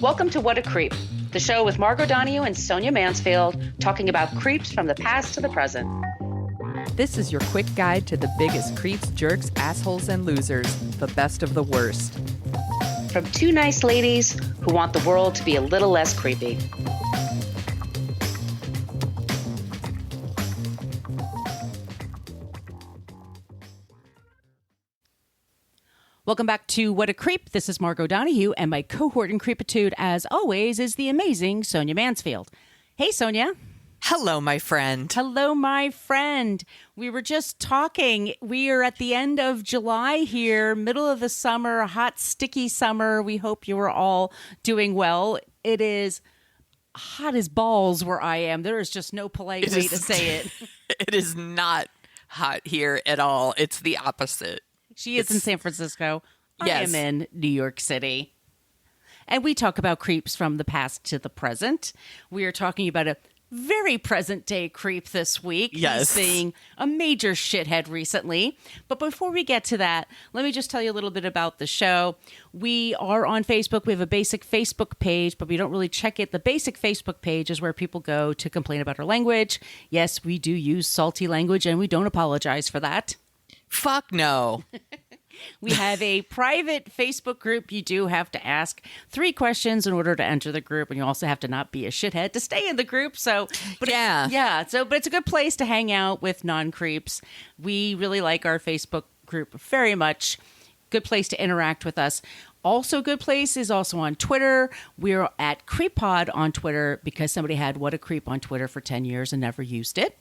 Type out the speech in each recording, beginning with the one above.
Welcome to What a Creep, the show with Margot Donahue and Sonia Mansfield talking about creeps from the past to the present. This is your quick guide to the biggest creeps, jerks, assholes, and losers, the best of the worst. From two nice ladies who want the world to be a little less creepy. Welcome back to What a Creep. This is Margot Donahue, and my cohort in creepitude, as always, is the amazing Sonia Mansfield. Hey, Sonia. Hello, my friend. Hello, my friend. We were just talking. We are at the end of July here, middle of the summer, hot, sticky summer. We hope you are all doing well. It is hot as balls where I am. There is just no polite way to say it. It is not hot here at all. It's the opposite. She is in San Francisco. Yes. I am in New York City. And we talk about creeps from the past to the present. We are talking about a very present day creep this week. Yes. He's being a major shithead recently. But before we get to that, let me just tell you a little bit about the show. We are on Facebook. We have a basic Facebook page, but we don't really check it. The basic Facebook page is where people go to complain about our language. Yes, we do use salty language, and we don't apologize for that. Fuck no. We have a private Facebook group. You do have to ask 3 questions in order to enter the group, and you also have to not be a shithead to stay in the group. So, but but it's a good place to hang out with non-creeps. We really like our Facebook group very much. Good place to interact with us. Also, good place is also on Twitter. We're at CreepPod on Twitter because somebody had What a Creep on Twitter for 10 years and never used it.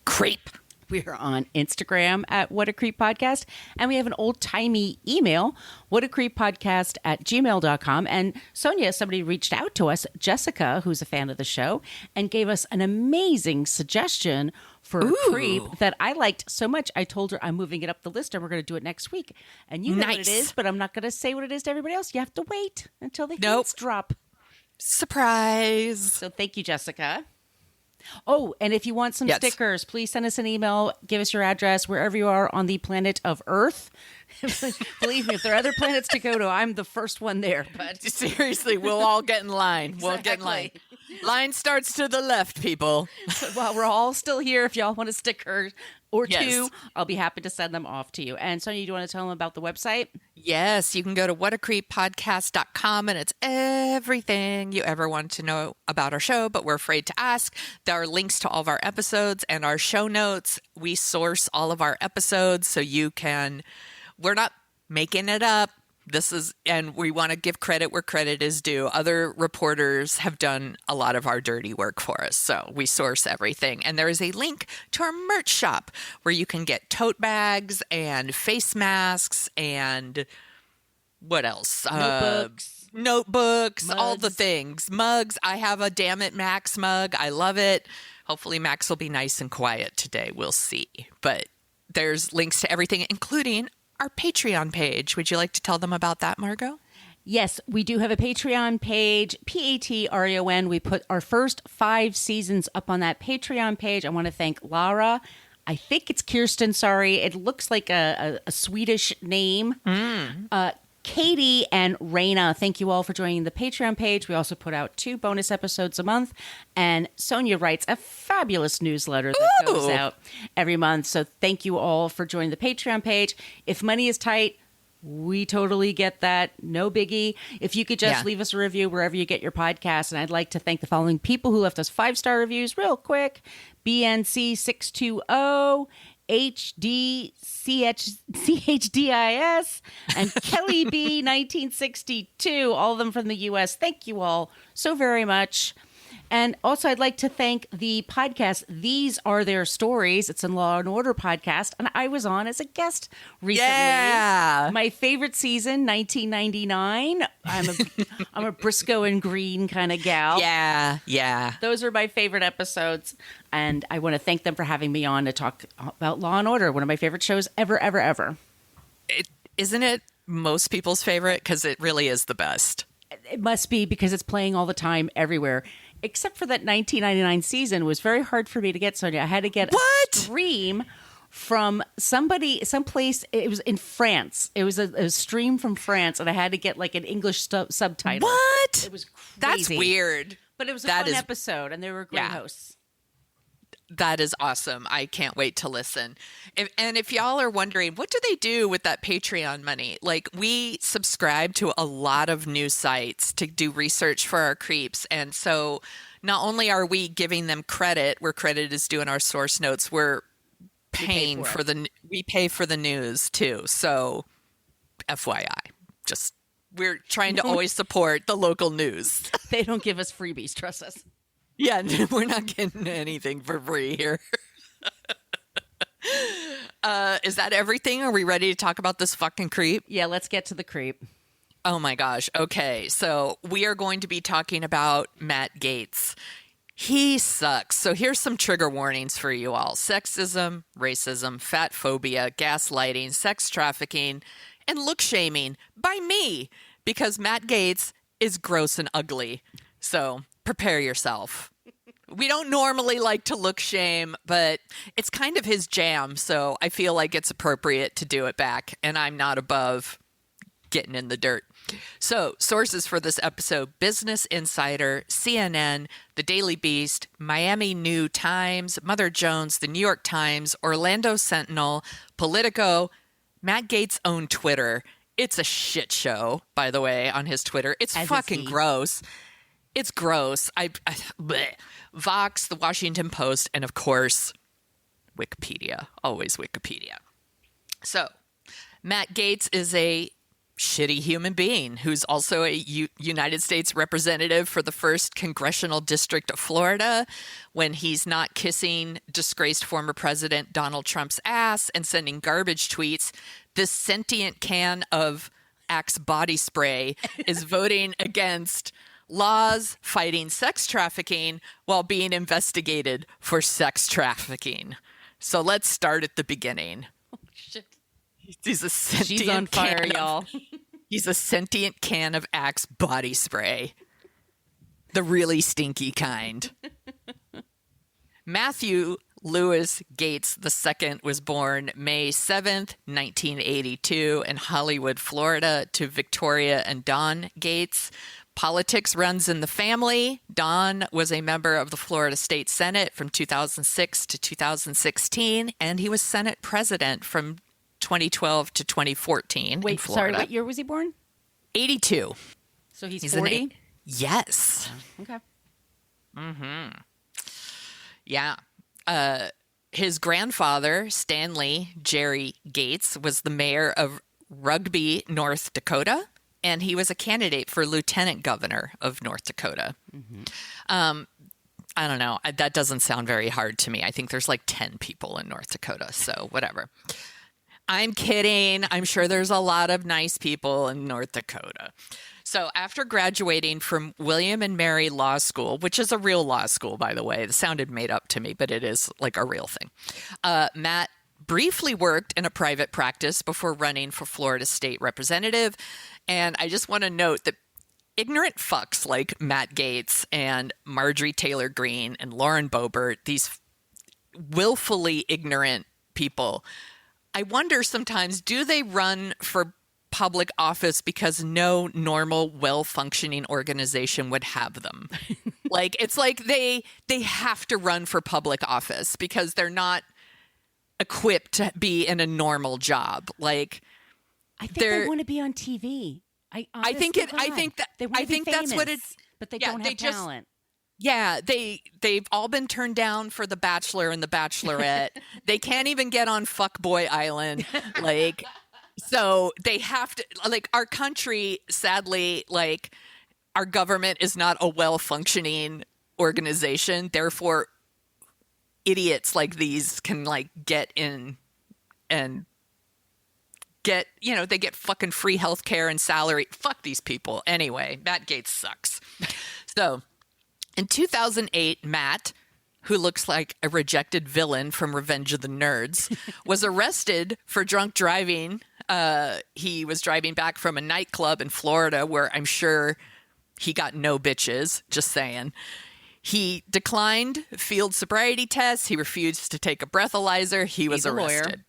Creep. We're on Instagram at What a Creep Podcast, and we have an old-timey email, whatacreeppodcast@gmail.com. And Sonia, somebody reached out to us, Jessica, who's a fan of the show, and gave us an amazing suggestion for a creep that I liked so much. I told her I'm moving it up the list, and we're going to do it next week. And you know what it is, but I'm not going to say what it is to everybody else. You have to wait until the hints drop. Surprise. So thank you, Jessica. Oh, and if you want some stickers, please send us an email. Give us your address wherever you are on the planet of Earth. Believe me, if there are other planets to go to, I'm the first one there. But seriously, we'll all get in line. Exactly. We'll get in line. Line starts to the left, people. While we're all still here, if y'all want a sticker or two, I'll be happy to send them off to you. And Sonia, do you want to tell them about the website? Yes, you can go to whatacreeppodcast.com, and it's everything you ever want to know about our show, but we're afraid to ask. There are links to all of our episodes and our show notes. We source all of our episodes so you can... We're not making it up. And we want to give credit where credit is due. Other reporters have done a lot of our dirty work for us. So we source everything. And there is a link to our merch shop where you can get tote bags and face masks and what else? Notebooks, Mugs. all the things. Mugs. I have a Damn It Max mug. I love it. Hopefully Max will be nice and quiet today. We'll see. But there's links to everything, including our Patreon page. Would you like to tell them about that, Margot? Yes, we do have a Patreon page, Patreon. We put our first 5 seasons up on that Patreon page. I want to thank Lara. I think it's Kirsten, sorry. It looks like a Swedish name. Katie and Raina, thank you all for joining the Patreon page. We also put out 2 bonus episodes a month. And Sonia writes a fabulous newsletter that goes out every month. So thank you all for joining the Patreon page. If money is tight, we totally get that. No biggie. If you could just leave us a review wherever you get your podcast. And I'd like to thank the following people who left us 5-star reviews real quick. BNC620, HDCHDIS, and Kelly B 1962, all of them from the US. Thank you all so very much. And also, I'd like to thank the podcast, These Are Their Stories. It's a Law & Order podcast, and I was on as a guest recently. Yeah. My favorite season, 1999. I'm a Briscoe and Green kind of gal. Yeah. Those are my favorite episodes, and I want to thank them for having me on to talk about Law & Order, one of my favorite shows ever. Isn't it most people's favorite? Because it really is the best. It must be, because it's playing all the time everywhere. Except for that 1999 season, it was very hard for me to get, Sonia. I had to get a stream from someplace. It was in France. It was a stream from France, and I had to get like an English subtitle. What? It was crazy. That's weird. But it was a fun episode, and they were great hosts. That is awesome. I can't wait to listen. If y'all are wondering, what do they do with that Patreon money? Like, we subscribe to a lot of news sites to do research for our creeps. And so not only are we giving them credit where credit is due in our source notes, we're paying we pay for the news too. So FYI, we're trying to always support the local news. They don't give us freebies, trust us. Yeah, we're not getting anything for free here. Is that everything? Are we ready to talk about this fucking creep? Yeah, let's get to the creep. Oh my gosh. Okay, so we are going to be talking about Matt Gaetz. He sucks. So here's some trigger warnings for you all. Sexism, racism, fatphobia, gaslighting, sex trafficking, and look shaming by me, because Matt Gaetz is gross and ugly. So prepare yourself. We don't normally like to look shame, but it's kind of his jam, so I feel like it's appropriate to do it back, and I'm not above getting in the dirt. So, sources for this episode: Business Insider, CNN, The Daily Beast, Miami New Times, Mother Jones, The New York Times, Orlando Sentinel, Politico, Matt Gaetz' own Twitter. It's a shit show, by the way, on his Twitter. It's fucking gross. It's gross. Bleh. Vox, The Washington Post, and of course, Wikipedia. Always Wikipedia. So, Matt Gaetz is a shitty human being who's also a United States representative for the 1st Congressional District of Florida. When he's not kissing disgraced former President Donald Trump's ass and sending garbage tweets, this sentient can of Axe body spray is voting against laws fighting sex trafficking while being investigated for sex trafficking. So let's start at the beginning. Oh, shit. He's a sentient She's on fire, y'all. He's a sentient can of Axe body spray. The really stinky kind. Matthew Lewis Gaetz II was born May 7th, 1982 in Hollywood, Florida, to Victoria and Don Gaetz. Politics runs in the family. Don was a member of the Florida State Senate from 2006 to 2016, and he was Senate president from 2012 to 2014. Wait, sorry, what year was he born? 82. So he's 40? Yes. Okay. Mm-hmm. Yeah. His grandfather, Stanley Jerry Gaetz, was the mayor of Rugby, North Dakota, and he was a candidate for lieutenant governor of North Dakota. Mm-hmm. I don't know. That doesn't sound very hard to me. I think there's like 10 people in North Dakota, so whatever. I'm kidding. I'm sure there's a lot of nice people in North Dakota. So after graduating from William and Mary Law School, which is a real law school, by the way, it sounded made up to me, but it is like a real thing. Matt briefly worked in a private practice before running for Florida State Representative. And I just want to note that ignorant fucks like Matt Gaetz and Marjorie Taylor Greene and Lauren Boebert, these willfully ignorant people, I wonder sometimes, do they run for public office because no normal, well-functioning organization would have them? Like, it's like they have to run for public office because they're not equipped to be in a normal job. Like, I think they want to be on TV. I think that's what it's. But they don't have talent. Yeah, they've all been turned down for The Bachelor and The Bachelorette. They can't even get on Fuckboy Island. Like, so they have to, like, our country, sadly, like, our government is not a well-functioning organization. Therefore, idiots like these can, like, get in and get, you know, they get fucking free health care and salary. Fuck these people. Anyway, Matt Gaetz sucks. So in 2008, Matt, who looks like a rejected villain from Revenge of the Nerds, was arrested for drunk driving. He was driving back from a nightclub in Florida where I'm sure he got no bitches, just saying. He declined field sobriety tests. He refused to take a breathalyzer. He was arrested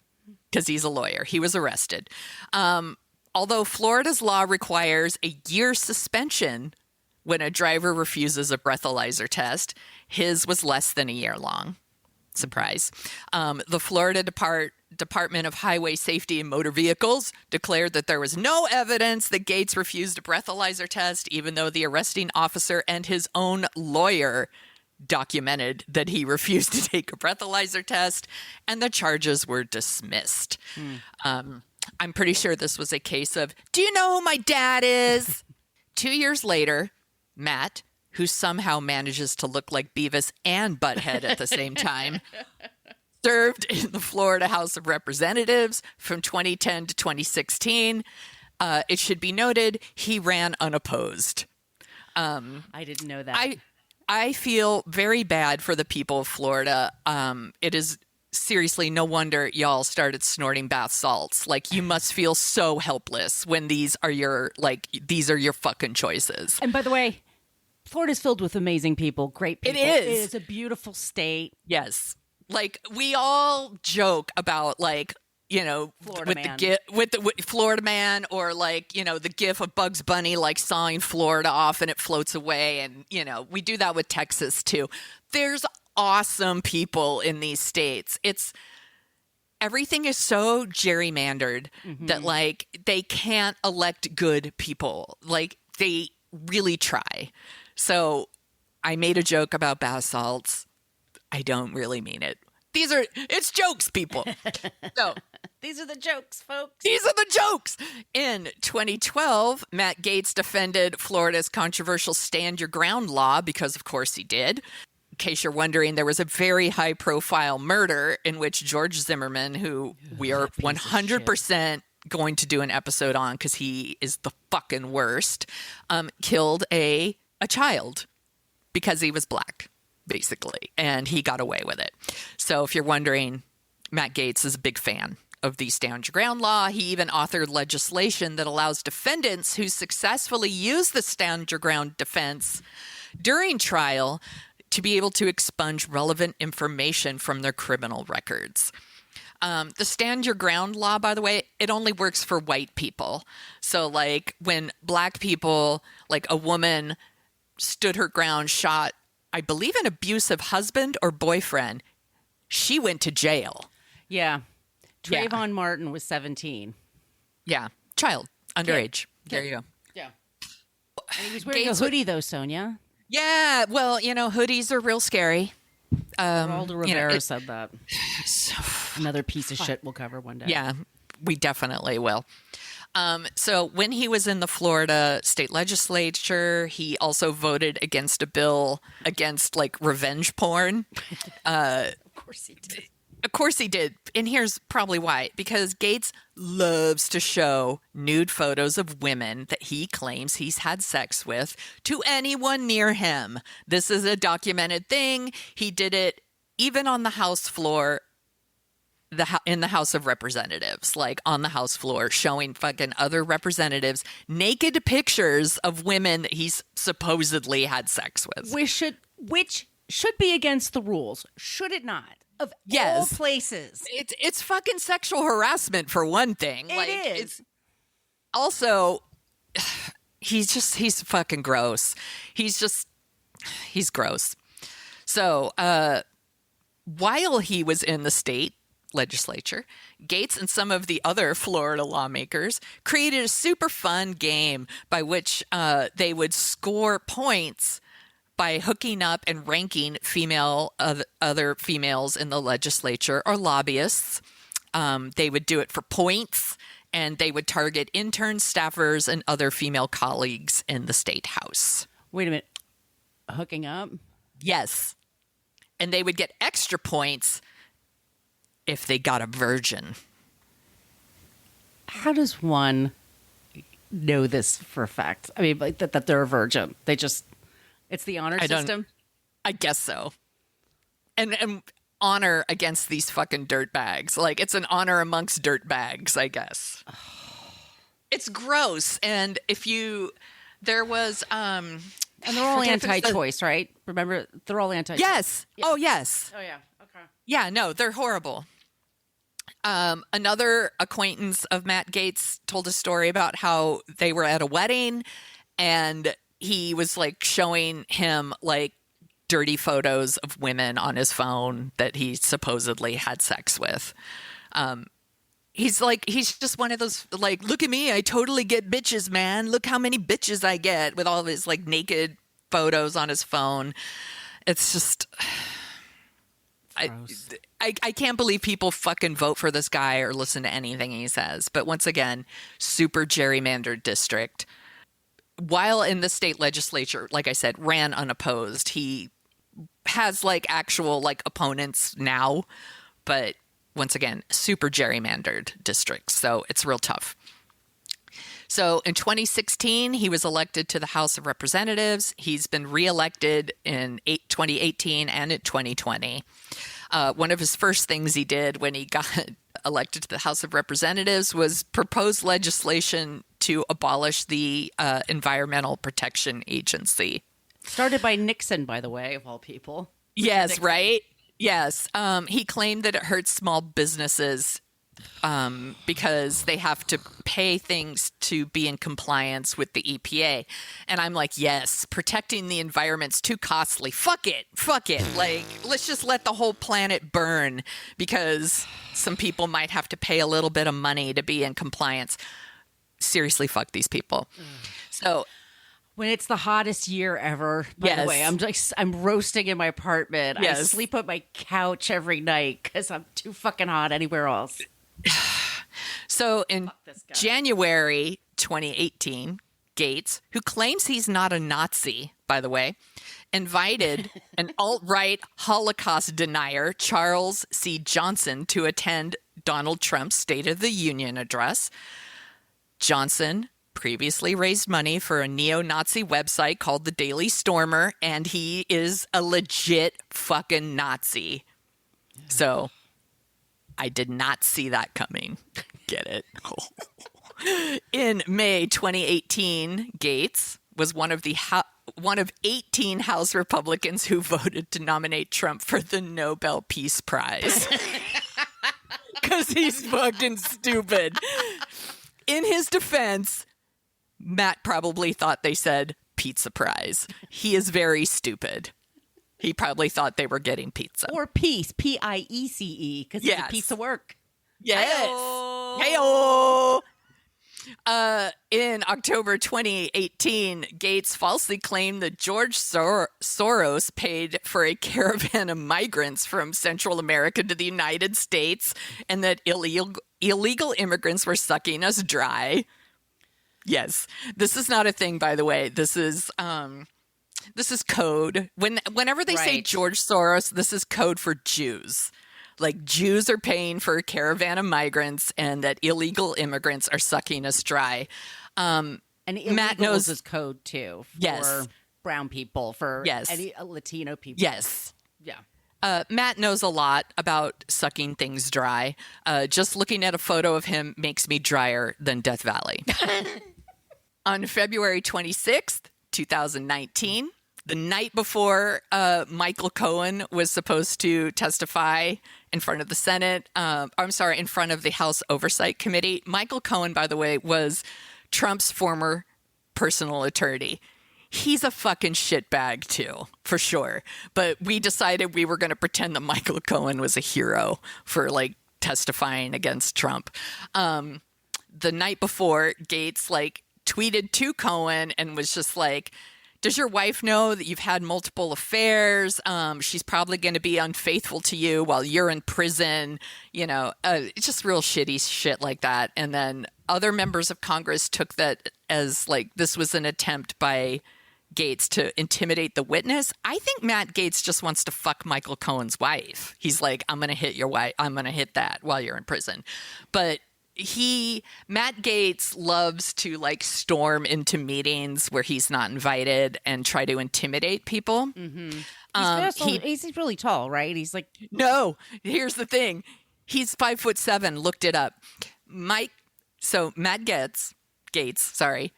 because he's a lawyer. He was arrested. Although Florida's law requires a year suspension when a driver refuses a breathalyzer test, his was less than a year long. Surprise. The Florida Department of Highway Safety and Motor Vehicles declared that there was no evidence that Gaetz refused a breathalyzer test, even though the arresting officer and his own lawyer documented that he refused to take a breathalyzer test, and the charges were dismissed. I'm pretty sure this was a case of, do you know who my dad is? 2 years later, Matt, who somehow manages to look like Beavis and Butthead at the same time, served in the Florida House of Representatives from 2010 to 2016. It should be noted, he ran unopposed. I didn't know that. I feel very bad for the people of Florida. It is seriously no wonder y'all started snorting bath salts. Like, you must feel so helpless when these are your fucking choices. And by the way, Florida's filled with amazing people, great people. It is. It is a beautiful state. Yes. Like, we all joke about, like, you know, Florida with Florida Man, or like, you know, the gif of Bugs Bunny like sawing Florida off and it floats away, and you know, we do that with Texas too. There's awesome people in these states. Everything is so gerrymandered that like they can't elect good people. Like, they really try. So I made a joke about bath salts. I don't really mean it. It's jokes, people. So These are the jokes, folks. these are the jokes. In 2012, Matt Gaetz defended Florida's controversial Stand Your Ground law because, of course, he did. In case you're wondering, there was a very high-profile murder in which George Zimmerman, who we are 100% going to do an episode on because he is the fucking worst, killed a child because he was black, basically, and he got away with it. So if you're wondering, Matt Gaetz is a big fan of the Stand Your Ground law. He even authored legislation that allows defendants who successfully use the Stand Your Ground defense during trial to be able to expunge relevant information from their criminal records. The Stand Your Ground law, by the way, it only works for white people. So, like, when black people, like a woman stood her ground, shot, I believe, an abusive husband or boyfriend, she went to jail. Yeah. Yeah. Trayvon Martin was 17. Yeah. Child. Underage. There you go. Yeah. And he was wearing a Gaetz hoodie, though, Sonia. Yeah. Well, you know, hoodies are real scary. Geraldo Rivera you know, said that. Another piece of shit we'll cover one day. Yeah, we definitely will. So when he was in the Florida state legislature, he also voted against a bill against like revenge porn. Of course he did. Of course he did. And here's probably why. Because Gaetz loves to show nude photos of women that he claims he's had sex with to anyone near him. This is a documented thing. He did it even on the House floor, in the House of Representatives, like on the House floor, showing fucking other representatives naked pictures of women that he's supposedly had sex with. Which should be against the rules, should it not? Of all places. It's fucking sexual harassment for one thing. It is. It's also, he's fucking gross. He's gross. So, while he was in the state legislature, Gaetz and some of the other Florida lawmakers created a super fun game by which they would score points by hooking up and ranking other females in the legislature or lobbyists. They would do it for points, and they would target interns, staffers, and other female colleagues in the state house. Wait a minute. Hooking up? Yes. And they would get extra points if they got a virgin. How does one know this for a fact? I mean, like that they're a virgin. It's the honor system? I guess so. And honor against these fucking dirtbags. Like, it's an honor amongst dirtbags, I guess. It's gross. And there was And they're all anti-choice, right? Remember, they're all anti-choice. Yes. Yeah. Oh, yes. Oh, yeah. Okay. Yeah, no, they're horrible. Another acquaintance of Matt Gaetz told a story about how they were at a wedding and he was like showing him like dirty photos of women on his phone that he supposedly had sex with. He's just one of those, like, look at me, I totally get bitches, man. Look how many bitches I get, with all of his like naked photos on his phone. It's just, I can't believe people fucking vote for this guy or listen to anything he says. But once again, super gerrymandered district. While in the state legislature, like I said, ran unopposed. He has like actual like opponents now, but once again, super gerrymandered districts. So it's real tough. So in 2016, he was elected to the House of Representatives. He's been reelected in 2018 and in 2020. One of his first things he did when he got elected to the House of Representatives was propose legislation to abolish the Environmental Protection Agency. Started by Nixon, by the way, of all people. Yes, Nixon. right? Yes. He claimed that it hurts small businesses because they have to pay things to be in compliance with the EPA. And I'm like, yes, protecting the environment's too costly. Fuck it. Like, let's just let the whole planet burn because some people might have to pay a little bit of money to be in compliance. Seriously, fuck these people. So when it's the hottest year ever, by the way, I'm roasting in my apartment. Yes. I sleep on my couch every night because I'm too fucking hot anywhere else. So in January 2018, Gaetz, who claims he's not a Nazi, by the way, invited an alt-right Holocaust denier, Charles C. Johnson, to attend Donald Trump's State of the Union address. Johnson previously raised money for a neo-Nazi website called the Daily Stormer, and he is a legit fucking Nazi. So I did not see that coming. Get it? In May 2018, Gaetz was one of 18 House Republicans who voted to nominate Trump for the Nobel Peace Prize. Because he's fucking stupid. In his defense, Matt probably thought they said pizza prize. He is very stupid. He probably thought they were getting pizza. Or peace, Piece, because it's a piece of work. Yes. Hey-o. In October 2018, Gaetz falsely claimed that George Soros paid for a caravan of migrants from Central America to the United States and that illegal immigrants were sucking us dry. Yes. This is not a thing, by the way. This is code. Whenever they say George Soros, this is code for Jews. Like, Jews are paying for a caravan of migrants and that illegal immigrants are sucking us dry. And Matt knows is code, too, for Yes. brown people, for Yes. any Latino people. Yes. Yeah. Matt knows a lot about sucking things dry. Just looking at a photo of him makes me drier than Death Valley. On February 26th, 2019, the night before Michael Cohen was supposed to testify in front of the Senate, in front of the House Oversight Committee. Michael Cohen, by the way, was Trump's former personal attorney. He's a fucking shitbag too, for sure. But we decided we were going to pretend that Michael Cohen was a hero for like testifying against Trump. The night before, Gaetz like tweeted to Cohen and was just like, does your wife know that you've had multiple affairs? She's probably going to be unfaithful to you while you're in prison. You know, it's just real shitty shit like that. And then other members of Congress took that as like this was an attempt by Gaetz to intimidate the witness. I think Matt Gaetz just wants to fuck Michael Cohen's wife. He's like, I'm going to hit your wife. I'm going to hit that while you're in prison. But Matt Gaetz loves to like storm into meetings where he's not invited and try to intimidate people. Mm-hmm. He's really tall, right? He's like, no, here's the thing. He's 5'7", looked it up. Matt Gaetz,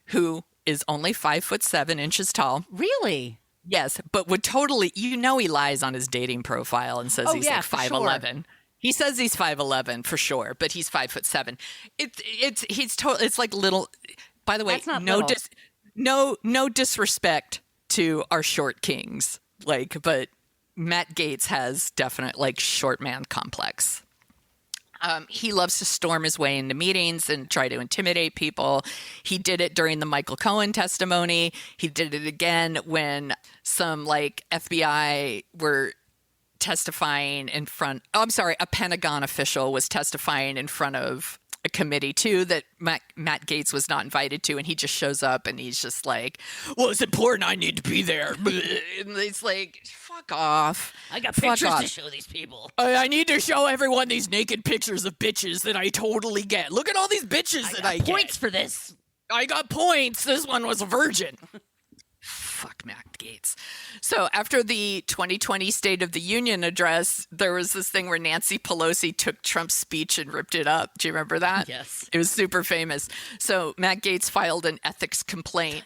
who is only 5'7" tall. Really? Yes, but would totally, he lies on his dating profile and says he's like 5'11". Sure. He says he's 5'11" for sure, but he's 5'7". It's like little. By the way, no disrespect to our short kings, but Matt Gaetz has definite short man complex. He loves to storm his way into meetings and try to intimidate people. He did it during the Michael Cohen testimony. He did it again when some FBI were testifying in front. Oh, I'm sorry. A Pentagon official was testifying in front of a committee too that Matt Gaetz was not invited to, and he just shows up and he's just like, well, it's important, I need to be there. And it's like, fuck off. I got pictures to show these people. I need to show everyone these naked pictures of bitches that I totally get. Look at all these bitches that I get. Points for this. I got points. This one was a virgin. Fuck Matt Gaetz. So after the 2020 State of the Union address, there was this thing where Nancy Pelosi took Trump's speech and ripped it up. Do you remember that? Yes. It was super famous. So Matt Gaetz filed an ethics complaint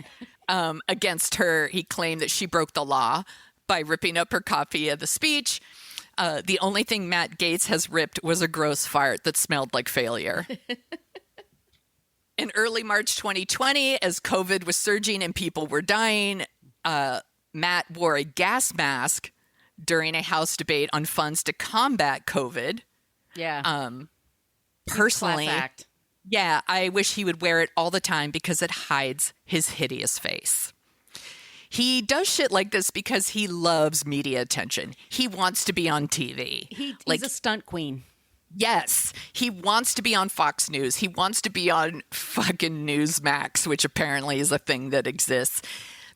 against her. He claimed that she broke the law by ripping up her copy of the speech. The only thing Matt Gaetz has ripped was a gross fart that smelled like failure. In early March 2020, as COVID was surging and people were dying, Matt wore a gas mask during a House debate on funds to combat COVID. Yeah. Personally, Class act. Yeah, I wish he would wear it all the time because it hides his hideous face. He does shit like this because he loves media attention. He wants to be on TV. He's a stunt queen. Yes, he wants to be on Fox News. He wants to be on fucking Newsmax, which apparently is a thing that exists.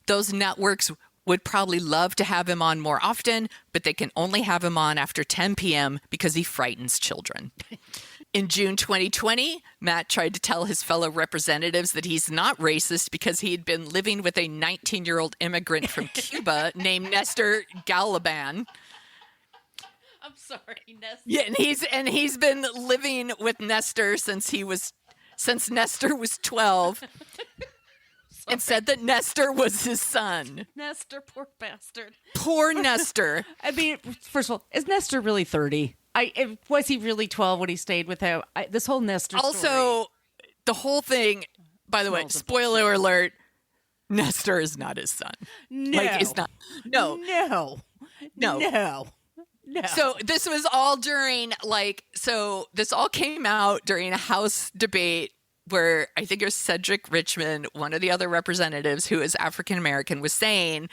Those networks would probably love to have him on more often, but they can only have him on after 10 p.m. because he frightens children. In June 2020, Matt tried to tell his fellow representatives that he's not racist because he had been living with a 19-year-old immigrant from Cuba named Nestor Galaban. I'm sorry, Nestor. Yeah, and he's been living with Nestor since Nestor was 12. And said that Nestor was his son. Nestor, poor bastard. Poor Nestor. I mean, first of all, is Nestor really 30? Was he really 12 when he stayed with him? This whole Nestor story. Also, the whole thing, by the way, spoiler alert, Nestor is not his son. No. It's not. No. No. So this was all during, this all came out during a House debate where I think it was Cedric Richmond, one of the other representatives who is African-American, was saying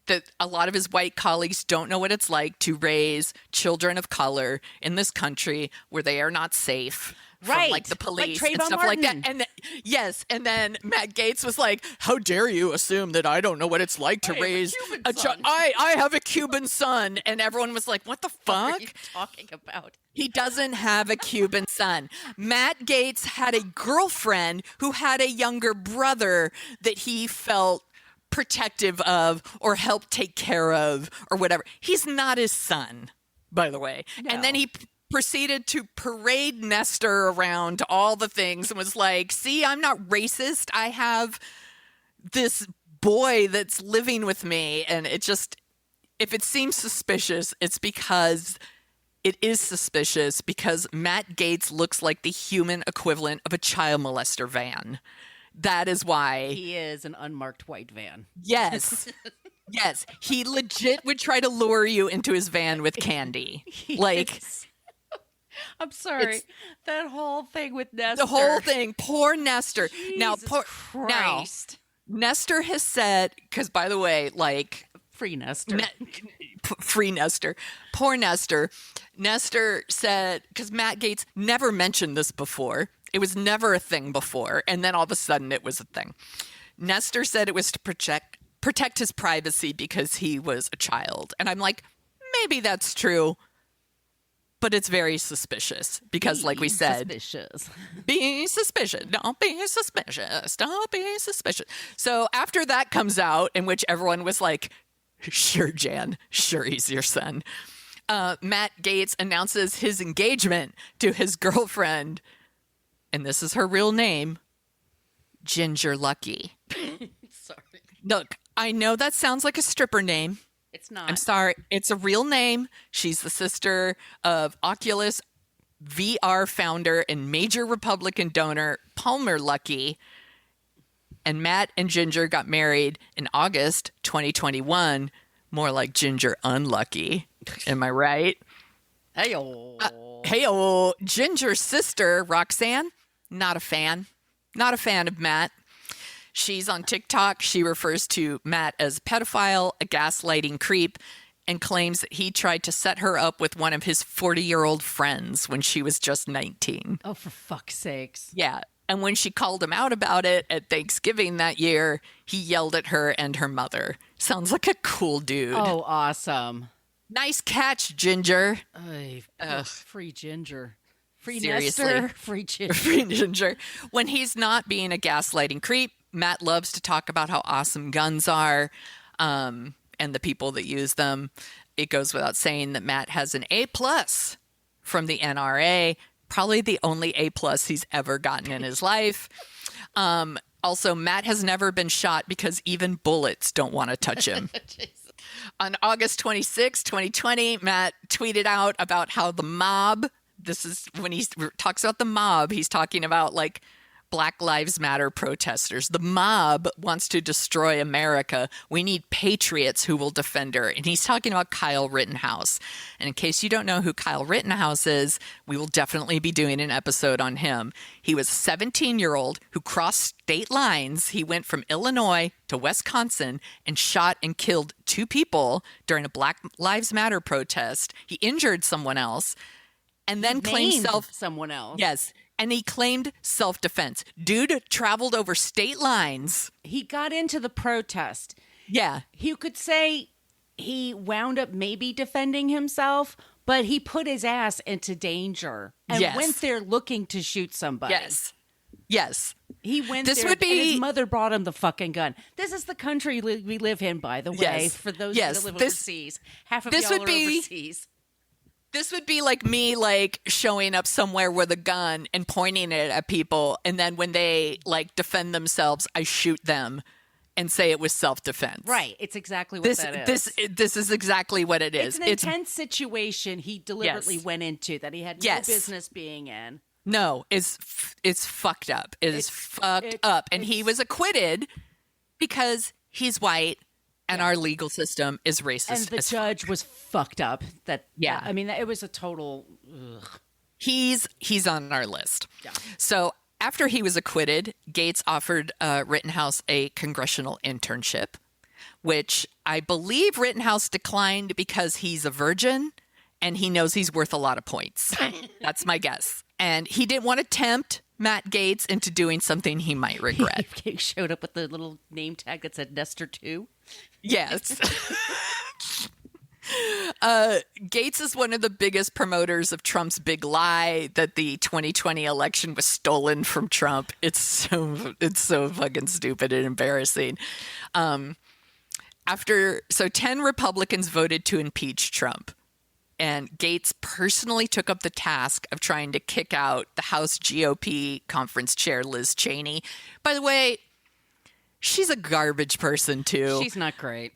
that a lot of his white colleagues don't know what it's like to raise children of color in this country where they are not safe from the police and stuff like that. And yes, and then Matt Gaetz was like, "How dare you assume that I don't know what it's like to raise a child? I have a Cuban son." And everyone was like, "What the fuck? What are you talking about?" He doesn't have a Cuban son. Matt Gaetz had a girlfriend who had a younger brother that he felt protective of or helped take care of or whatever. He's not his son, by the way. No. And then he proceeded to parade Nestor around to all the things and was like, "See, I'm not racist. I have this boy that's living with me." And it just, if it seems suspicious, it's because it is suspicious because Matt Gaetz looks like the human equivalent of a child molester van. That is why. He is an unmarked white van. Yes. Yes. He legit would try to lure you into his van with candy. I'm sorry. That whole thing with Nestor. The whole thing. Poor Nestor. Jesus Christ. Nestor has said, because by the way, free Nestor. Free Nestor. Poor Nestor. Nestor said, because Matt Gaetz never mentioned this before. It was never a thing before. And then all of a sudden it was a thing. Nestor said it was to protect his privacy because he was a child. And I'm like, maybe that's true. But it's very suspicious because, like we said, be suspicious. Don't be suspicious. Don't be suspicious. So after that comes out, in which everyone was like, "Sure, Jan. Sure, he's your son." Matt Gaetz announces his engagement to his girlfriend, and this is her real name, Ginger Lucky. Sorry. Look, I know that sounds like a stripper name. It's not. I'm sorry. It's a real name. She's the sister of Oculus VR founder and major Republican donor Palmer Luckey. And Matt and Ginger got married in August 2021. More like Ginger Unlucky. Am I right? Hey-o. Hey-o. Ginger's sister, Roxanne, not a fan. Not a fan of Matt. She's on TikTok. She refers to Matt as a pedophile, a gaslighting creep, and claims that he tried to set her up with one of his 40-year-old friends when she was just 19. Oh, for fuck's sakes. Yeah. And when she called him out about it at Thanksgiving that year, he yelled at her and her mother. Sounds like a cool dude. Oh, awesome. Nice catch, Ginger. Ay, free Ginger. Free Seriously. Nestor. Free Ginger. Free Ginger. When he's not being a gaslighting creep, Matt loves to talk about how awesome guns are and the people that use them. It goes without saying that Matt has an A+ from the NRA, probably the only A+ he's ever gotten in his life. Also, Matt has never been shot because even bullets don't want to touch him. On August 26, 2020, Matt tweeted out about how the mob, this is when he talks about the mob, he's talking about like Black Lives Matter protesters. The mob wants to destroy America. We need patriots who will defend her. And he's talking about Kyle Rittenhouse. And in case you don't know who Kyle Rittenhouse is, we will definitely be doing an episode on him. He was a 17-year-old who crossed state lines. He went from Illinois to Wisconsin and shot and killed 2 people during a Black Lives Matter protest. He injured someone else and then claimed someone else. Yes. And he claimed self-defense. Dude traveled over state lines. He got into the protest. Yeah. You could say he wound up maybe defending himself, but he put his ass into danger and went there looking to shoot somebody. Yes. Yes. He went there and his mother brought him the fucking gun. This is the country we live in, by the way, for those that live overseas. Half of y'all are overseas. This would be like me, like, showing up somewhere with a gun and pointing it at people. And then when they, like, defend themselves, I shoot them and say it was self-defense. Right. It's exactly what that is. This is exactly what it is. It's an intense situation he deliberately went into that he had no business being in. No, it's fucked up. It's fucked up. And he was acquitted because he's white. And our legal system is racist. And the judge was fucked up. I mean, it was a total. Ugh. He's on our list. Yeah. So after he was acquitted, Gaetz offered Rittenhouse a congressional internship, which I believe Rittenhouse declined because he's a virgin and he knows he's worth a lot of points. That's my guess. And he didn't want to tempt Matt Gaetz into doing something he might regret. He showed up with the little name tag that said Nestor 2. Yes. Gaetz is one of the biggest promoters of Trump's big lie that the 2020 election was stolen from Trump. It's so fucking stupid and embarrassing. 10 Republicans voted to impeach Trump. And Gaetz personally took up the task of trying to kick out the House GOP conference chair, Liz Cheney. By the way, she's a garbage person, too. She's not great.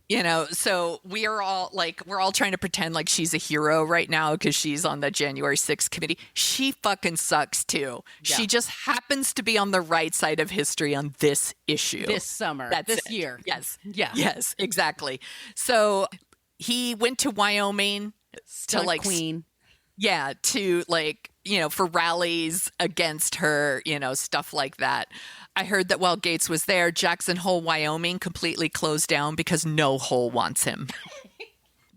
You know, so we're all trying to pretend like she's a hero right now because she's on the January 6th committee. She fucking sucks, too. Yeah. She just happens to be on the right side of history on this issue. This summer. Year. Yes. Yeah. Yes, exactly. So he went to Wyoming to like Queen. Yeah, to like, you know, for rallies against her, you know, stuff like that. I heard that while Gaetz was there, Jackson Hole, Wyoming completely closed down because no hole wants him.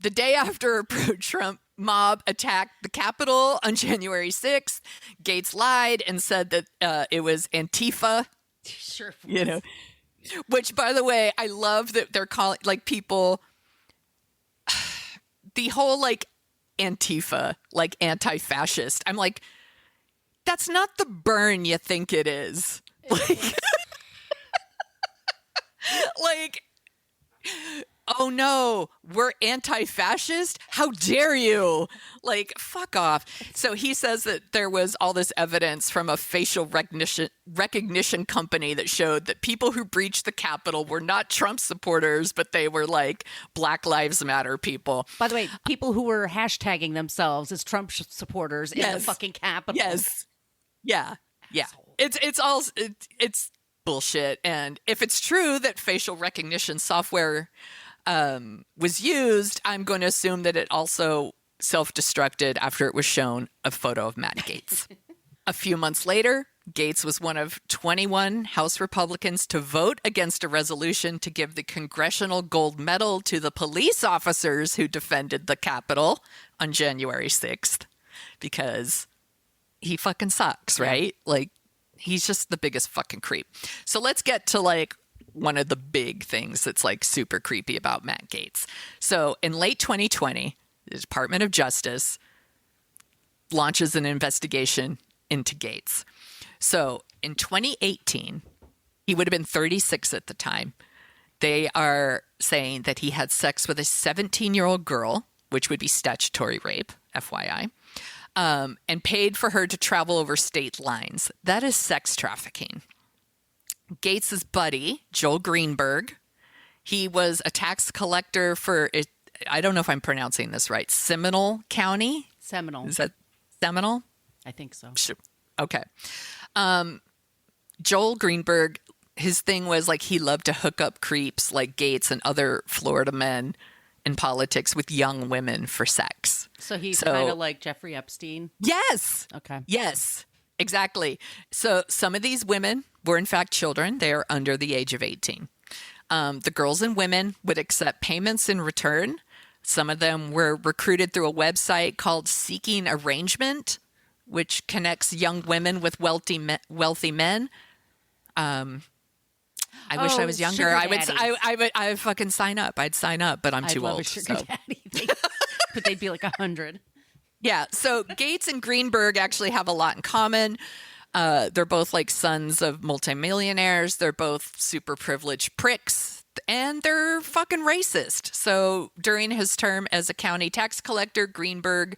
The day after a pro-Trump mob attacked the Capitol on January 6th, Gaetz lied and said that it was Antifa. Sure. You know, which, by the way, I love that they're calling like people. The whole like Antifa, like anti-fascist. I'm like, that's not the burn you think it is. Like, oh no, we're anti-fascist? How dare you? Like, fuck off. So he says that there was all this evidence from a facial recognition company that showed that people who breached the Capitol were not Trump supporters, but they were like Black Lives Matter people. By the way, people who were hashtagging themselves as Trump supporters in the fucking Capitol. Yes. Yeah. Yeah. It's bullshit. And if it's true that facial recognition software was used, I'm going to assume that it also self-destructed after it was shown a photo of Matt Gaetz. A few months later, Gaetz was one of 21 House Republicans to vote against a resolution to give the Congressional Gold Medal to the police officers who defended the Capitol on January 6th, because he fucking sucks, right? Like, he's just the biggest fucking creep. So let's get to like one of the big things that's like super creepy about Matt Gaetz. So in late 2020, the Department of Justice launches an investigation into Gaetz. So in 2018, he would have been 36 at the time. They are saying that he had sex with a 17-year-old girl, which would be statutory rape, FYI, and paid for her to travel over state lines. That is sex trafficking. Gaetz's buddy, Joel Greenberg, he was a tax collector for, I don't know if I'm pronouncing this right, Seminole County? Seminole. Is that Seminole? I think so. Sure. Okay. Joel Greenberg, his thing was like he loved to hook up creeps like Gaetz and other Florida men in politics with young women for sex. So he's kind of like Jeffrey Epstein? Yes. Okay. Yes, exactly. So some of these women were in fact children. They are under the age of 18. The girls and women would accept payments in return. Some of them were recruited through a website called Seeking Arrangement, which connects young women with wealthy men. I wish I was younger. I would fucking sign up. I'd sign up, but I'm too old. A sugar daddy. But they'd be like 100. Yeah. So Gaetz and Greenberg actually have a lot in common. They're both like sons of multimillionaires. They're both super privileged pricks, and they're fucking racist. So during his term as a county tax collector, Greenberg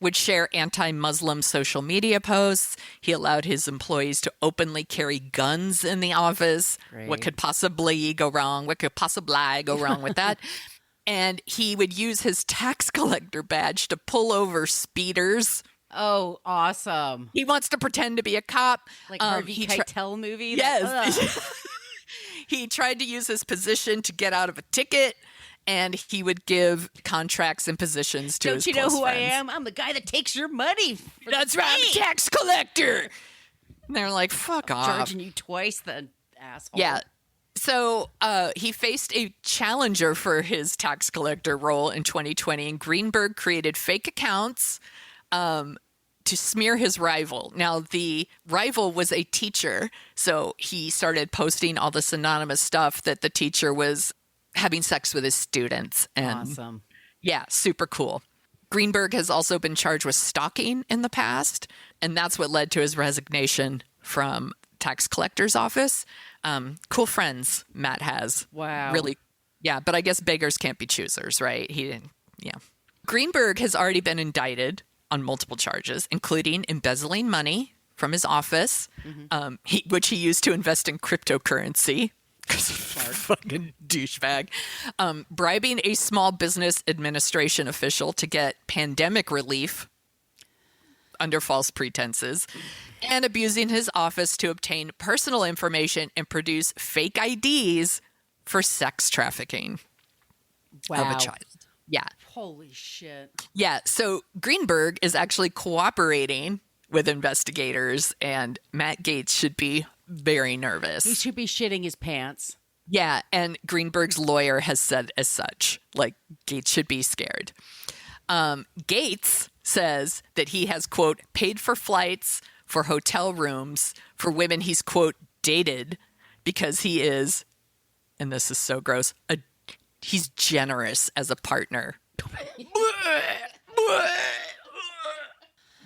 would share anti-Muslim social media posts. He allowed his employees to openly carry guns in the office. Great. What could possibly go wrong? What could possibly go wrong with that? And he would use his tax collector badge to pull over speeders. Oh, awesome. He wants to pretend to be a cop. Like Harvey Keitel movie? Yes. He tried to use his position to get out of a ticket, and he would give contracts and positions to his close friends. Don't you know who I am? I'm the guy that takes your money. That's right, I'm a tax collector. And they're like, fuck off. Charging you twice, the asshole. Yeah. So he faced a challenger for his tax collector role in 2020, and Greenberg created fake accounts to smear his rival. Now, the rival was a teacher, so he started posting all this anonymous stuff that the teacher was having sex with his students. And awesome. Yeah, super cool. Greenberg has also been charged with stalking in the past, and that's what led to his resignation from tax collector's office. Cool friends Matt has. Wow. Really. Yeah, but I guess beggars can't be choosers, right? He didn't. Yeah. Greenberg has already been indicted on multiple charges, including embezzling money from his office, which he used to invest in cryptocurrency. Fucking douchebag. Bribing a small business administration official to get pandemic relief under false pretenses, and abusing his office to obtain personal information and produce fake IDs for sex trafficking of a child. Yeah. Holy shit. Yeah. So Greenberg is actually cooperating with investigators, and Matt Gaetz should be very nervous. He should be shitting his pants. Yeah. And Greenberg's lawyer has said as such, like, Gaetz should be scared. Gaetz says that he has, quote, paid for flights, for hotel rooms, for women he's, quote, dated, because he is, and this is so gross, he's generous as a partner.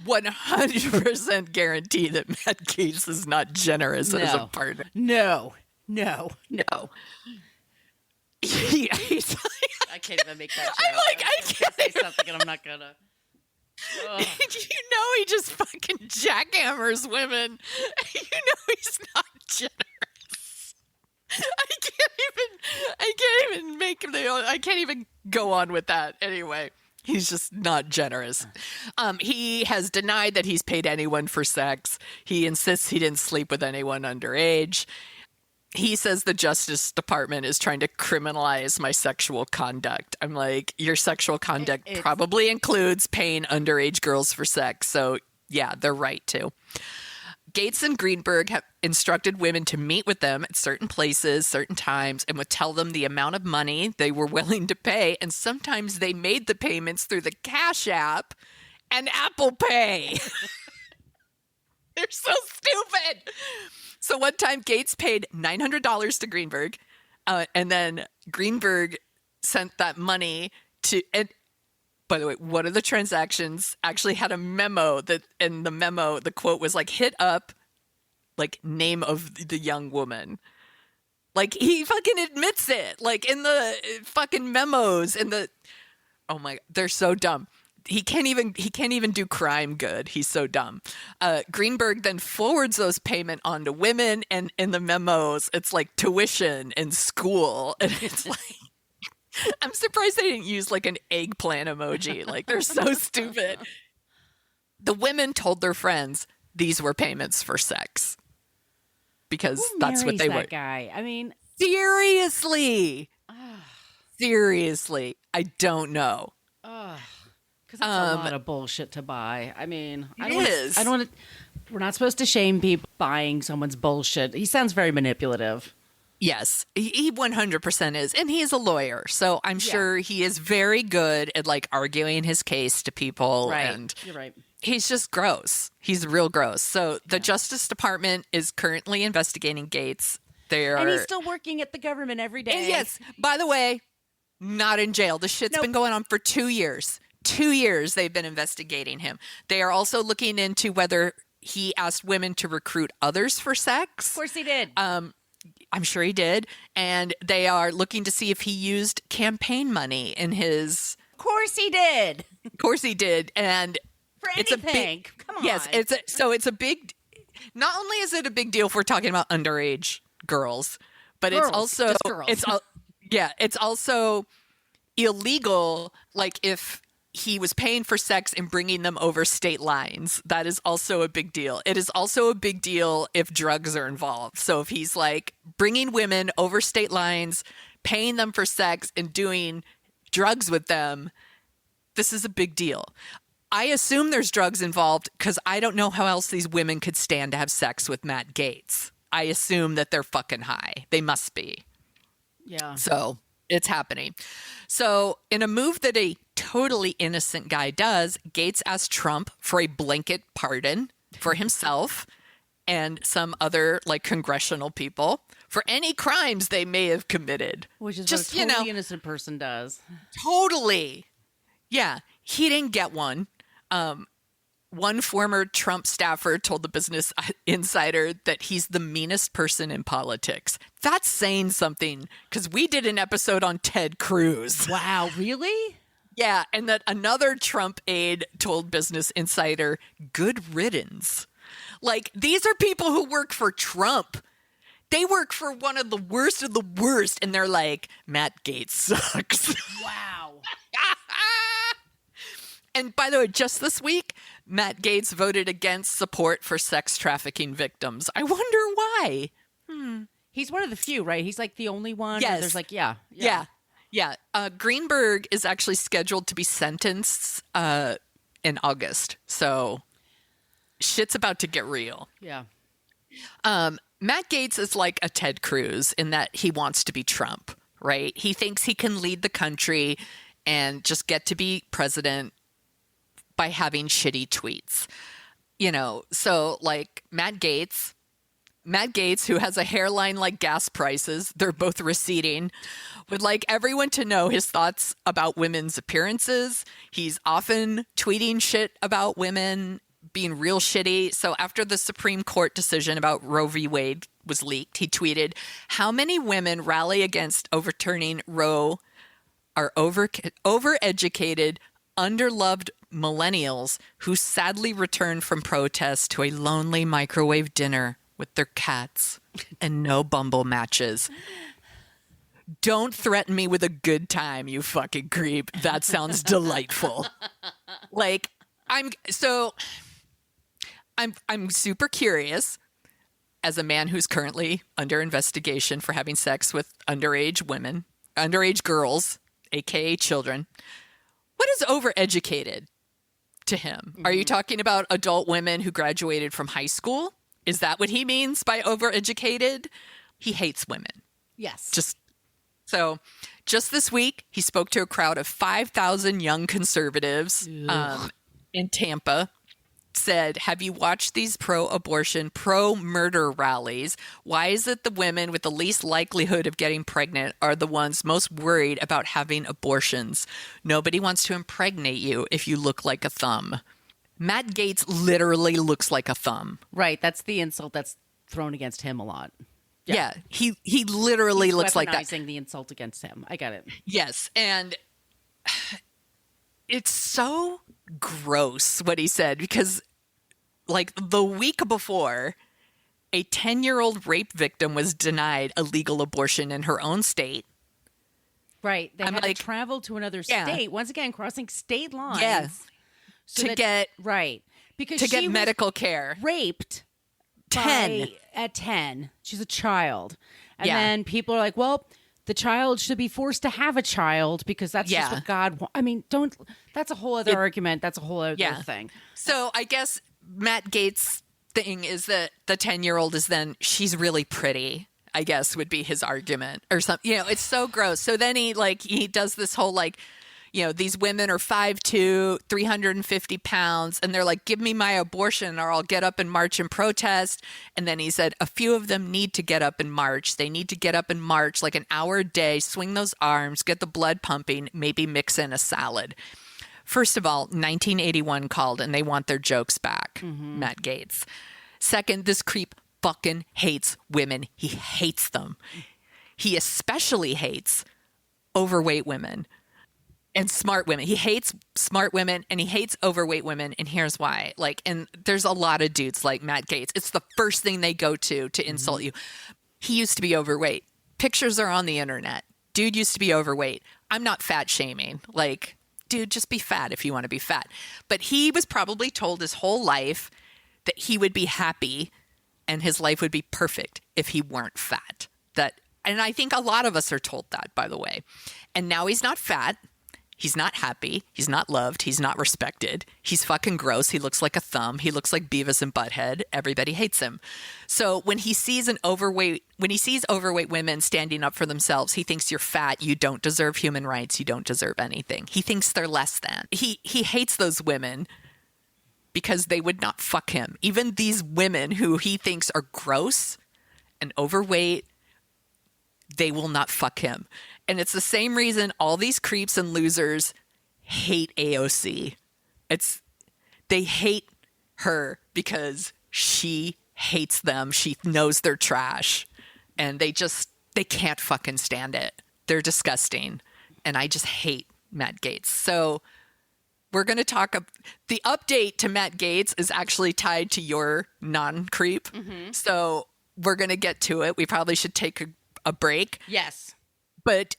100% guarantee that Matt Gaetz is not generous as a partner. No. He's like, I can't even make that joke. I'm like, I can't say something and I'm not gonna. He just fucking jackhammers women. He's not generous. I can't even go on with that anyway. He's just not generous. He has denied that he's paid anyone for sex. He insists he didn't sleep with anyone underage. He says the Justice Department is trying to criminalize my sexual conduct. I'm like, your sexual conduct probably includes paying underage girls for sex. So, yeah, they're right to. Gaetz and Greenberg have instructed women to meet with them at certain places, certain times, and would tell them the amount of money they were willing to pay. And sometimes they made the payments through the Cash App and Apple Pay. They're so stupid. So one time, Gaetz paid $900 to Greenberg, and then Greenberg sent that money to. And by the way, one of the transactions actually had a memo that, in the memo, the quote was like, "Hit up, like, name of the young woman." Like, he fucking admits it, like, in the fucking memos, in the. Oh my, they're so dumb. He can't even do crime good. He's so dumb. Greenberg then forwards those payment on to women, and in the memos, it's like tuition and school, and it's like, I'm surprised they didn't use like an eggplant emoji. Like, they're so stupid. The women told their friends these were payments for sex because that's what they were. That guy. I mean, seriously, I don't know. Because that's a lot of bullshit to buy. I mean, I don't is. want to. We're not supposed to shame people buying someone's bullshit. He sounds very manipulative. Yes, he 100% is. And he is a lawyer. So I'm sure he is very good at like arguing his case to people. Right. And you're right. He's just gross. He's real gross. So the Justice Department is currently investigating Gaetz. And he's still working at the government every day. And yes, by the way, not in jail. The shit's been going on for 2 years. 2 years they've been investigating him. They are also looking into whether he asked women to recruit others for sex. Of course he did. I'm sure he did. And they are looking to see if he used campaign money in his... Of course he did. Of course he did. And for anything. It's a big... Come on. Yes, it's a big... Not only is it a big deal if we're talking about underage girls, but it's also... Just girls. It's also illegal, like, if he was paying for sex and bringing them over state lines. That is also a big deal. It is also a big deal if drugs are involved. So if he's like bringing women over state lines, paying them for sex, and doing drugs with them, this is a big deal. I assume there's drugs involved because I don't know how else these women could stand to have sex with Matt Gaetz. I assume that they're fucking high. They must be. Yeah. So it's happening. So in a move that a totally innocent guy does, Gaetz asked Trump for a blanket pardon for himself and some other like congressional people for any crimes they may have committed. Which is just, what a totally innocent person does. Totally. Yeah. He didn't get one. One former Trump staffer told the Business Insider that he's the meanest person in politics. That's saying something, because we did an episode on Ted Cruz. Wow, really? Yeah, and that another Trump aide told Business Insider, good riddance. Like, these are people who work for Trump. They work for one of the worst, and they're like, Matt Gaetz sucks. Wow. And by the way, just this week, Matt Gaetz voted against support for sex trafficking victims. I wonder why. He's one of the few, right? He's like the only one. Yes. There's like, Yeah. Greenberg is actually scheduled to be sentenced in August. So shit's about to get real. Yeah. Matt Gaetz is like a Ted Cruz in that he wants to be Trump, right? He thinks he can lead the country and just get to be president by having shitty tweets. You know, so like Matt Gaetz, who has a hairline like gas prices, they're both receding, would like everyone to know his thoughts about women's appearances. He's often tweeting shit about women, being real shitty. So after the Supreme Court decision about Roe v. Wade was leaked, he tweeted, "How many women rally against overturning Roe are overeducated, underloved millennials who sadly return from protests to a lonely microwave dinner with their cats and no Bumble matches. Don't threaten me with a good time, you fucking creep. That sounds delightful. Like, I'm super curious as a man who's currently under investigation for having sex with underage girls, aka children. What is overeducated to him? Are you talking about adult women who graduated from high school? Is that what he means by overeducated? He hates women. Yes. Just this week, he spoke to a crowd of 5,000 young conservatives in Tampa. Said, have you watched these pro-abortion, pro-murder rallies? Why is it the women with the least likelihood of getting pregnant are the ones most worried about having abortions? Nobody wants to impregnate you if you look like a thumb. Matt Gaetz literally looks like a thumb. Right. That's the insult that's thrown against him a lot. Yeah, he literally looks like that. Weaponizing the insult against him. I got it. Yes, and it's so gross what he said because, like, the week before, a 10-year-old rape victim was denied a legal abortion in her own state. Right. They had to travel to another state, once again, crossing state lines. Yeah. So to get medical care. Raped 10. At 10. She's a child. And Yeah. then people are like, well, the child should be forced to have a child because that's just what God wants. I mean, that's a whole other argument. That's a whole other thing. So I guess Matt Gaetz' thing is that the 10-year-old is then, she's really pretty, I guess would be his argument or something. You know, it's so gross. So then he does this whole these women are 5'2", 350 pounds, and they're like, give me my abortion or I'll get up and march and protest. And then he said, a few of them need to get up and march. They need to get up and march like an hour a day, swing those arms, get the blood pumping, maybe mix in a salad. First of all, 1981 called and they want their jokes back, Matt Gaetz. Second, this creep fucking hates women. He hates them. He especially hates overweight women. And smart women. He hates smart women and he hates overweight women. And here's why. And there's a lot of dudes like Matt Gaetz. It's the first thing they go to insult you. He used to be overweight. Pictures are on the internet. Dude used to be overweight. I'm not fat shaming. Dude, just be fat if you want to be fat. But he was probably told his whole life that he would be happy and his life would be perfect if he weren't fat. And I think a lot of us are told that, by the way. And now he's not fat. He's not happy. He's not loved. He's not respected. He's fucking gross. He looks like a thumb. He looks like Beavis and Butthead. Everybody hates him. So when he sees overweight women standing up for themselves, he thinks you're fat. You don't deserve human rights. You don't deserve anything. He thinks they're less than. He hates those women because they would not fuck him. Even these women who he thinks are gross and overweight, they will not fuck him. And it's the same reason all these creeps and losers hate AOC. They hate her because she hates them. She knows they're trash. And they can't fucking stand it. They're disgusting. And I just hate Matt Gaetz. So we're going to talk. The update to Matt Gaetz is actually tied to your non-creep. So we're going to get to it. We probably should take a break. Yes. But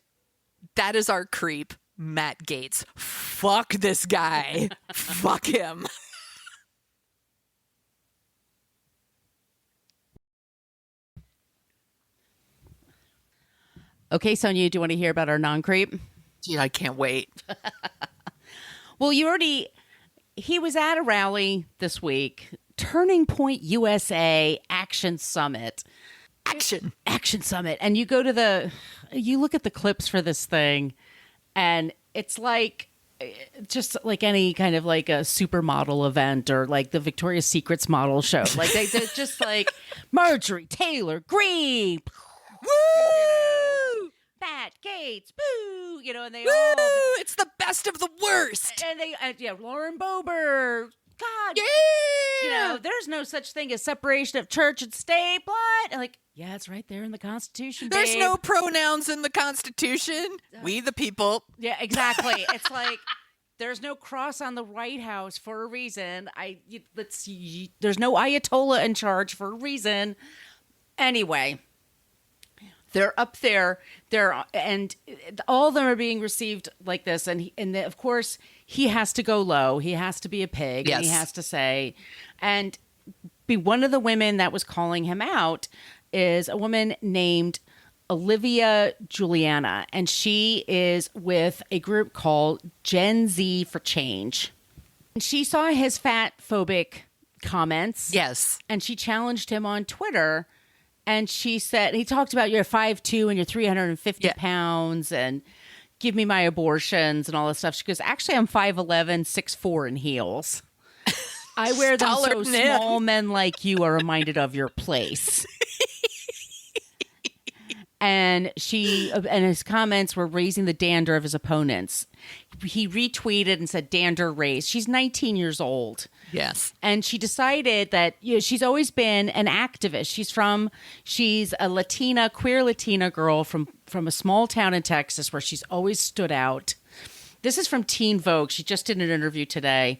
that is our creep, Matt Gaetz. Fuck this guy. Fuck him. Okay, Sonia, do you want to hear about our non-creep? Dude, I can't wait. Well, he was at a rally this week, Turning Point USA Action Summit. Action Summit. And you look at the clips for this thing and it's just like any kind of a supermodel event or like the Victoria's Secrets model show. They're just like Marjorie Taylor Greene. Woo! Matt Gaetz. Boo! And they all. It's the best of the worst. And Lauren Boebert. God. Yeah. There's no such thing as separation of church and state. What? Yeah, it's right there in the Constitution. There's babe. no pronouns in the Constitution. We the people. Yeah, exactly. It's like there's no cross on the White House for a reason. There's no Ayatollah in charge for a reason. Anyway, they're up there. And all of them are being received like this. And of course, he has to go low. He has to be a pig. Yes. And he has to say, and be one of the women that was calling him out is a woman named Olivia Juliana, and she is with a group called Gen Z for Change. And she saw his fat phobic comments. Yes. And she challenged him on Twitter. And she said, he talked about you're 5'2" and you're 350 pounds and give me my abortions and all this stuff. She goes, actually, I'm 5'11", 6'4" in heels. I wear them so small men like you are reminded of your place. And his comments were raising the dander of his opponents. He retweeted and said, dander raised. She's 19 years old. Yes. And she decided that she's always been an activist. She's a queer Latina girl from a small town in Texas where she's always stood out. This is from Teen Vogue. She just did an interview today.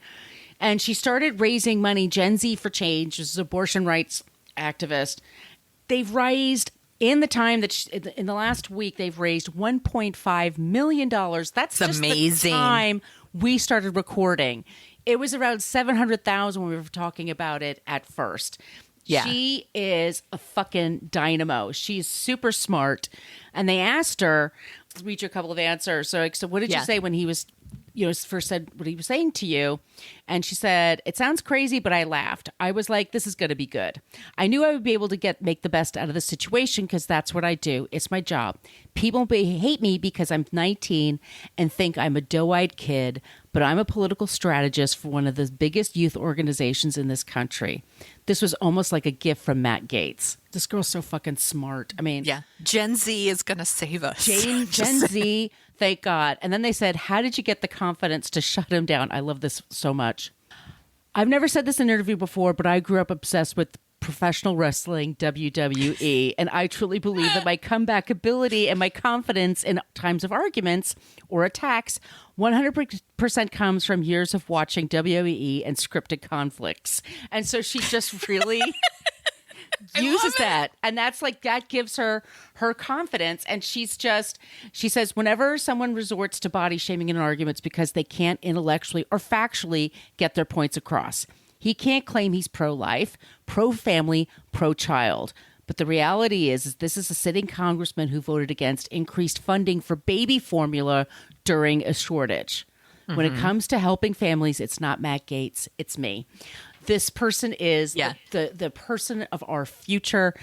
And she started raising money, Gen Z for Change, which is an abortion rights activist. They've raised... In the time that in the last week, they've raised $1.5 million. That's just amazing. The time we started recording. It was around 700,000 when we were talking about it at first. Yeah. She is a fucking dynamo. She's super smart. And they asked her, I'll read you a couple of answers. So what did you say when he was, first said what he was saying to you? And she said, it sounds crazy, but I laughed. I was like, this is going to be good. I knew I would be able to make the best out of the situation because that's what I do. It's my job. People hate me because I'm 19 and think I'm a doe-eyed kid, but I'm a political strategist for one of the biggest youth organizations in this country. This was almost like a gift from Matt Gaetz. This girl's so fucking smart. I mean, yeah, Gen Z is going to save us. Gen Z, thank God. And then they said, how did you get the confidence to shut him down? I love this so much. I've never said this in an interview before, but I grew up obsessed with professional wrestling, WWE, and I truly believe that my comeback ability and my confidence in times of arguments or attacks 100% comes from years of watching WWE and scripted conflicts. And so she just really uses that. And that's that gives her confidence. And she says, whenever someone resorts to body shaming in arguments because they can't intellectually or factually get their points across, he can't claim he's pro-life, pro-family, pro-child. But the reality is this is a sitting congressman who voted against increased funding for baby formula during a shortage. Mm-hmm. When it comes to helping families, it's not Matt Gaetz, it's me. This person is the person of our future.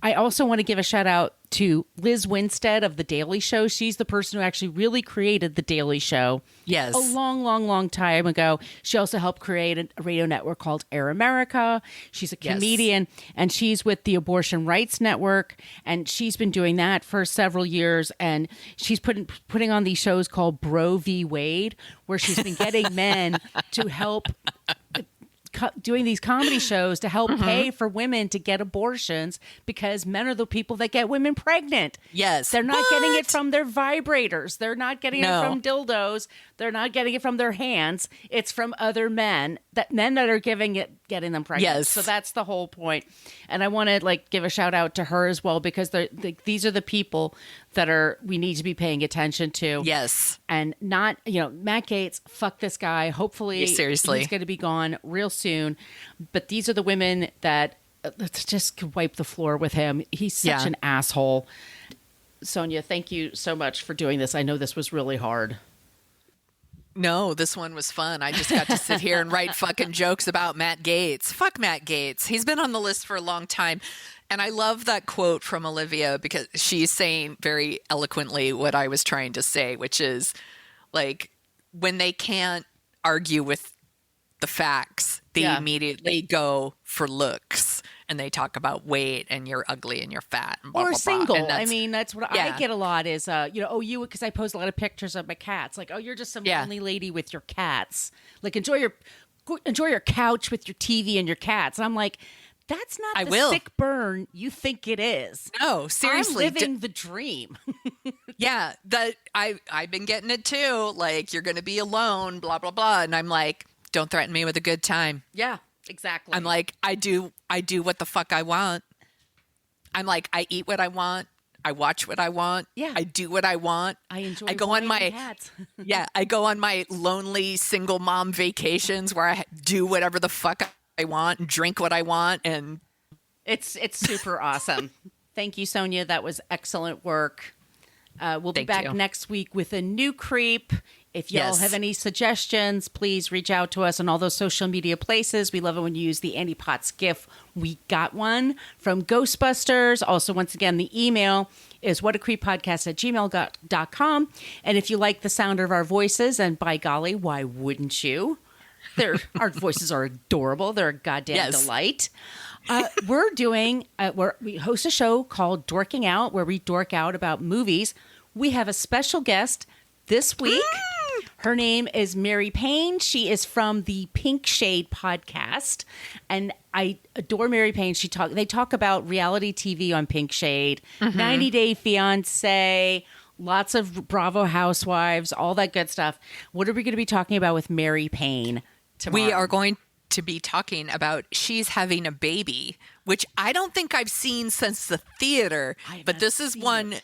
I also want to give a shout out to Liz Winstead of The Daily Show. She's the person who actually really created The Daily Show. Yes. A long, long, long time ago. She also helped create a radio network called Air America. She's a comedian, and she's with the Abortion Rights Network, and she's been doing that for several years, and she's putting on these shows called Bro v. Wade, where she's been getting men to help doing these comedy shows to help pay for women to get abortions because men are the people that get women pregnant. Yes. They're not getting it from their vibrators. They're not getting it from dildos. They're not getting it from their hands. It's from other men that are getting them pregnant. Yes. So that's the whole point. And I want to give a shout out to her as well because these are the people that we need to be paying attention to. Yes. And not, Matt Gaetz, fuck this guy. Hopefully seriously, he's going to be gone real soon. But these are the women that let's just wipe the floor with him. He's such an asshole. Sonia, thank you so much for doing this. I know this was really hard. No, this one was fun. I just got to sit here and write fucking jokes about Matt Gaetz. Fuck Matt Gaetz. He's been on the list for a long time. And I love that quote from Olivia because she's saying very eloquently what I was trying to say, which is when they can't argue with the facts, they immediately go for looks and they talk about weight and you're ugly and you're fat and blah, or blah, single. blah. I mean, that's what I get a lot is, because I post a lot of pictures of my cats. You're just some lonely lady with your cats. Enjoy your couch with your TV and your cats. And I'm like, That's not I the will. sick burn you think it is. No, seriously. I'm living the dream. Yeah, I've been getting it too. Like, you're going to be alone, blah, blah, blah. And I'm like, don't threaten me with a good time. Yeah, exactly. I'm like, I do what the fuck I want. I'm like, I eat what I want. I watch what I want. Yeah. I do what I want. I enjoy I go on wine and my hats. yeah, I go on my lonely single mom vacations where I do whatever the fuck I want and drink what I want, and It's super awesome. Thank you, Sonia. That was excellent work. We'll be Thank back you. next week with a new creep. If y'all Yes. have any suggestions, please reach out to us on all those social media places. We love it when you use the Andy Potts GIF. We got one from Ghostbusters. Also, once again, the email is whatacreeppodcast@gmail.com. And if you like the sound of our voices, and by golly, why wouldn't you? Our voices are adorable. They're a goddamn Yes. delight. We host a show called Dorking Out, where we dork out about movies. We have a special guest this week. Her name is Mary Payne. She is from the Pink Shade podcast, and I adore Mary Payne. They talk about reality TV on Pink Shade, 90 Day Fiance, lots of Bravo Housewives, all that good stuff. What are we going to be talking about with Mary Payne tomorrow? we are going to be talking about She's Having a Baby, which I don't think I've seen since the theater, but this is one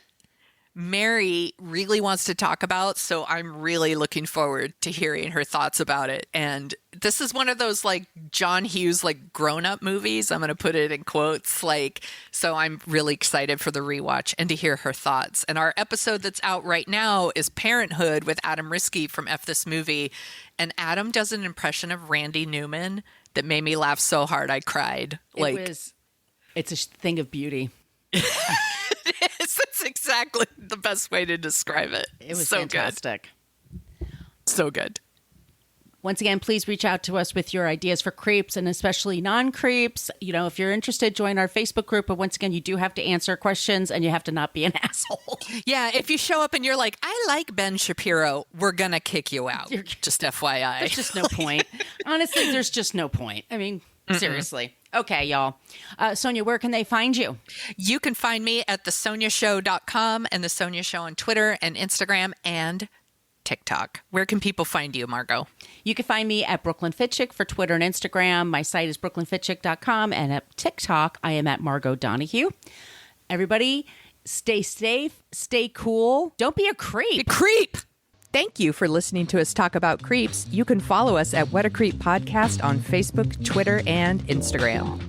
Mary really wants to talk about, so I'm really looking forward to hearing her thoughts about it. And this is one of those like John Hughes like grown-up movies. I'm going to put it in quotes, like, so I'm really excited for the rewatch and to hear her thoughts. And our episode that's out right now is Parenthood with Adam Risky from F This Movie, and Adam does an impression of Randy Newman that made me laugh so hard I cried. It's a thing of beauty. That's exactly the best way to describe it. It was so fantastic. good. So good. Once again, please reach out to us with your ideas for creeps and especially non-creeps. You know, if you're interested, join our Facebook group. But once again, you do have to answer questions and you have to not be an asshole. Yeah, if you show up and you're like, I like Ben Shapiro, we're going to kick you out. Just FYI. There's just no point. Honestly, there's just no point. I mean, seriously. Okay, y'all. Sonia, where can they find you? You can find me at thesoniashow.com and The Sonia Show on Twitter and Instagram and TikTok. Where can people find you, Margot? You can find me at Brooklyn Fitchick for Twitter and Instagram. My site is brooklynfitchick.com. And at TikTok, I am at Margot Donahue. Everybody, stay safe, stay cool. Don't be a creep. Creep! Thank you for listening to us talk about creeps. You can follow us at What a Creep Podcast on Facebook, Twitter, and Instagram.